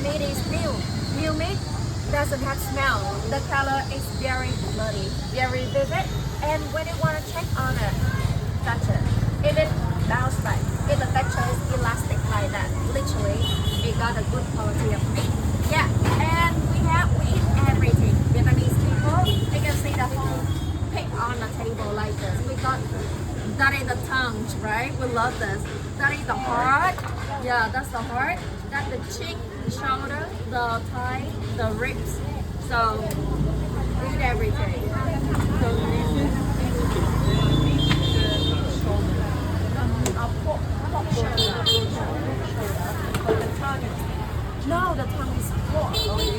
meat is new. New meat doesn't have smell. The color is very bloody, very vivid. And when you want to check on it, touch it. If it bounce back, if the texture is elastic like that, literally, we got a good quality of meat. Yeah, and we eat everything. Vietnamese people, you can see the whole pig on the table like this. We got that is the tongue, right? We love this. That is the heart. Yeah, that's the heart. That's the cheek, the shoulder, the thigh, the ribs. So we eat everything. Pork shoulder. But the tongue is no, the tongue is pork. Oh, it is?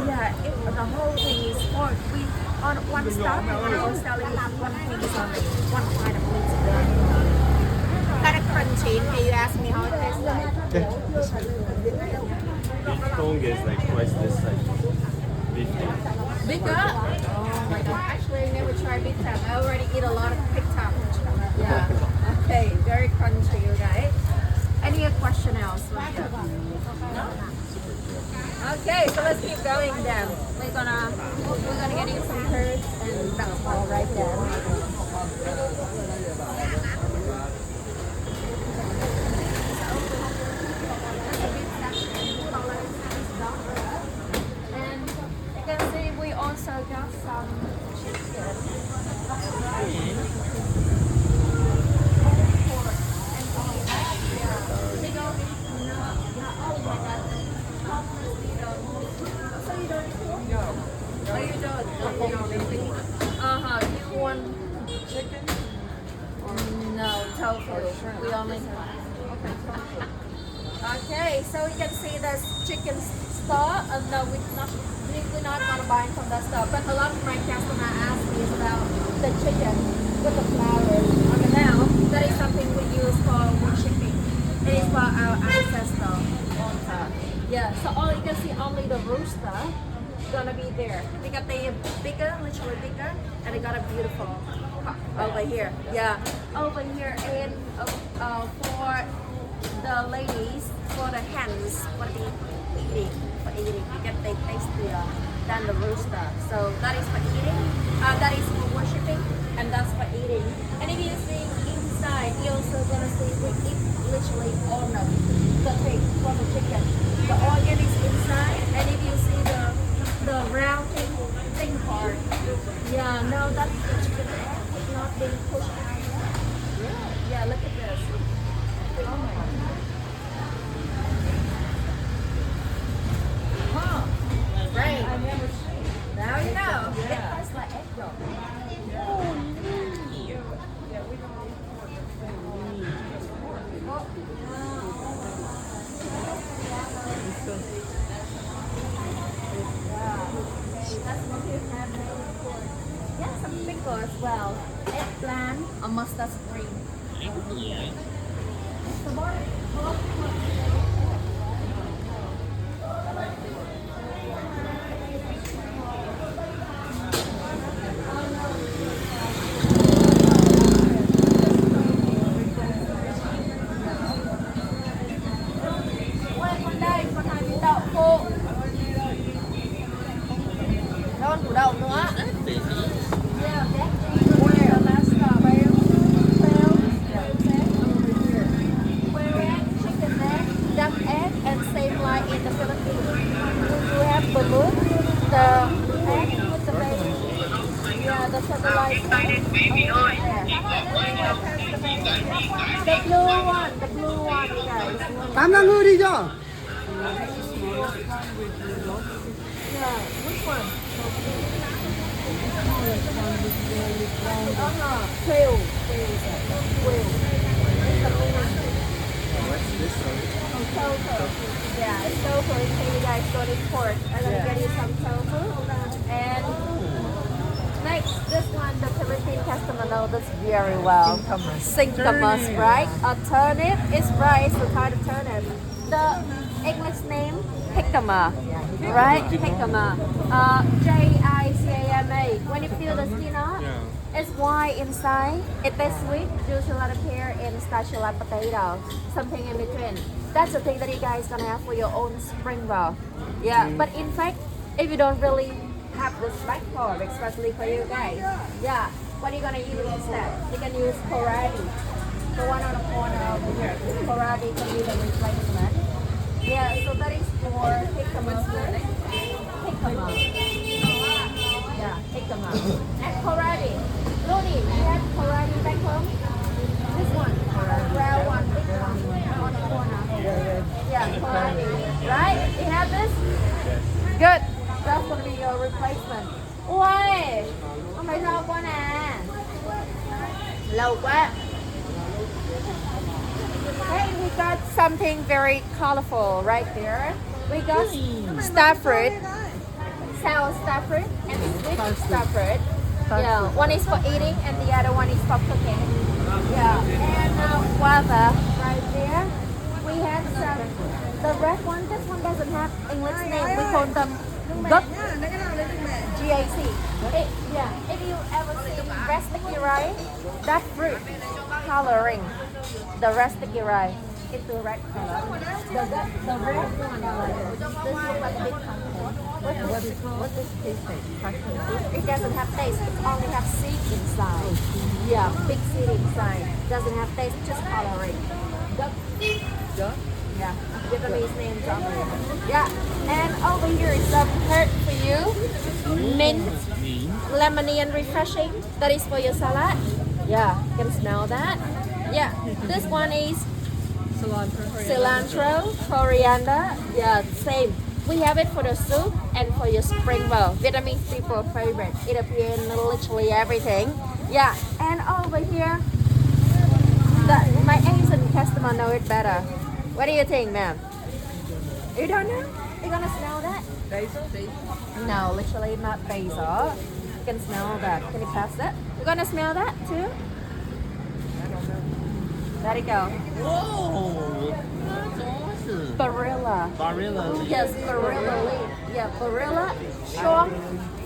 Yeah, the whole thing is pork. We on one stop, and I was selling one thing only, one kind of meat. Kind of crunchy. Can you ask me how it tastes like? Each tongue is like twice this size. Beef tongue. Bigger? Oh my god. Actually, I never tried big tongue. I already eat a lot of pig tongue. Yeah. Okay, very crunchy, you guys. Any question else? No? Okay, so let's keep going then. We're gonna get you some curds and that's all right then. And you can see we also got some chicken. You want chicken? No, tofu. We only have. Okay, so you can see this chicken store. No, we're not gonna buy it from that store. But a lot of my customers ask me about the chicken with the flowers. Okay, now that is something we use for worshipping. It is for our ancestor altar. Yeah, so all you can see only the rooster gonna be there. We got the bigger, literally bigger, and we got a beautiful over here. Yeah, over here, and for the ladies, for the hens, for the eating, you get the tastier than the rooster. So that is for eating, that is for worshiping, and that's for eating. And if you see inside, you also gonna see we eat literally organ, the thing from the chicken. The organ is inside, and if you see the round thing part, yeah, no, that's the chicken egg. It's not being pushed out yet. Yeah, look at this. Oh my god. Huh. Right. I never seen. Now you know. It tastes like egg yolk. Oh, yeah, we don't eat pork. That's what you have made for. Yeah, some pickle as well. Eggplant or mustard green. Con củ đậu nữa. Duck egg and same like in the Philippines. We have balut, the egg with the baby. Yeah, the fertilized egg. The blue one, you guys. Tám năm hư đi cho. Yeah, which one? Quail. What's this one? Tofu. Yeah, it's tofu. So you guys don't eat pork. I'm gonna get you some tofu. And next, this one, the Philippine customer know this very well. Singkamas, right? A turnip is rice, so kind of turnip. The English name, jicama, right? Jicama. Jicama. When you peel the skin off, It's white inside. It is sweet, juicy like a pear, and starchy like potato. Something in between. That's the thing that you guys gonna have for your own spring roll. Yeah, but in fact, if you don't really have this black pork, especially for you guys, yeah, what are you gonna use instead? You can use kohlrabi. The one on the corner over here. Kohlrabi can be the replacement. Yeah, so that is for jicama. Jicama. Yeah, jicama. And kohlrabi. Loni, you have kohlrabi back home? This one. Brown one, big one on the corner. Yeah, kohlrabi. Right? You have this? Good. That's gonna be your replacement. Ui, không phải lâu quá nè. Lâu quá. Hey, we got something very colorful right there. We got star fruit, sour star fruit, and sweet star fruit. Yeah, one is for eating and the other one is for cooking. Yeah, and guava right there. We have some, the red one, this one doesn't have English name. We call them GAC. GAC. Yeah, if you ever seen red sticky rice, that fruit coloring the red sticky rice into red color. The red one, this looks like a big pumpkin. What does it taste like? It doesn't have taste. It only has seed inside. Yeah, big seed inside. Doesn't have taste, just coloring. GAC. Yeah, Vietnamese name on there. Yeah, and over here is some herb for you. Mint, lemony and refreshing. That is for your salad. Yeah, you can smell that. Yeah, this one is cilantro, coriander. Yeah, same. We have it for the soup and for your spring roll. Vietnamese people favorite. It appears in literally everything. Yeah, and over here, my Asian customer know it better. What do you think, ma'am? You don't know? You're gonna smell that? Basil? No, literally not basil. You can smell that. Can you pass that? You're gonna smell that too? There you go. Whoa! That's awesome. Barilla. Barilla. Yes, barilla leaf. Yeah, barilla. Strong,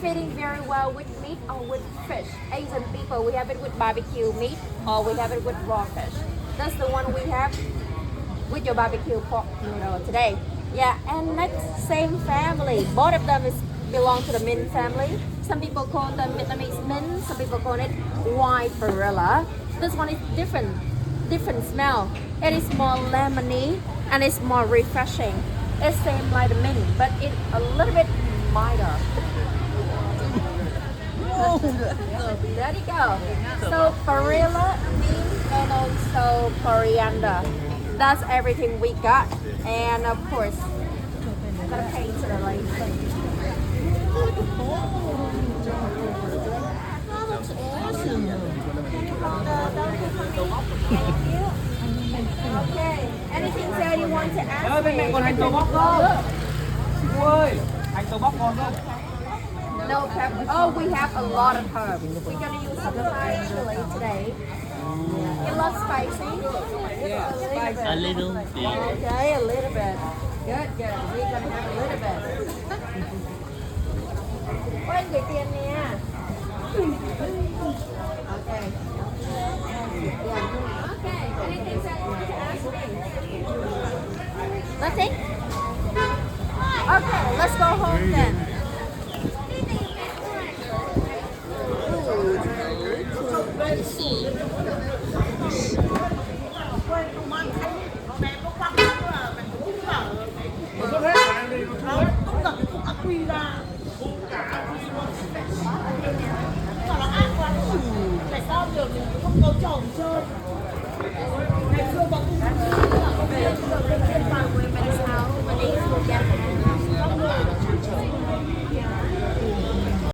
fitting very well with meat or with fish. Asian people, we have it with barbecue meat or we have it with raw fish. That's the one we have with your barbecue pork noodle today. Yeah, and next, same family. Both of them belong to the mint family. Some people call them Vietnamese mint. Some people call it white barilla. This one is different smell. It is more lemony and it's more refreshing. It's same like the mint, but it's a little bit milder. There you go. So barilla, mint, and also coriander. That's everything we got. And of course, I'm gonna pay to the lady. That's awesome. Thank you. Okay. Anything that you want to ask Bên mẹ còn hành tàu bóc không? Chị ơi, hành tàu bóc còn không? No pepper. Oh, we have a lot of herbs. We're gonna use some Thai chili today. You love spicy? Yeah, spicy. A little bit. Okay, a little bit. Good, good. We're gonna have a little bit. Ôi, anh gửi tiền nè. Okay. Yeah. Okay. Anything that you want to ask me? Nothing? Okay, let's go home then. Trẻ con được mình không có chồng chơi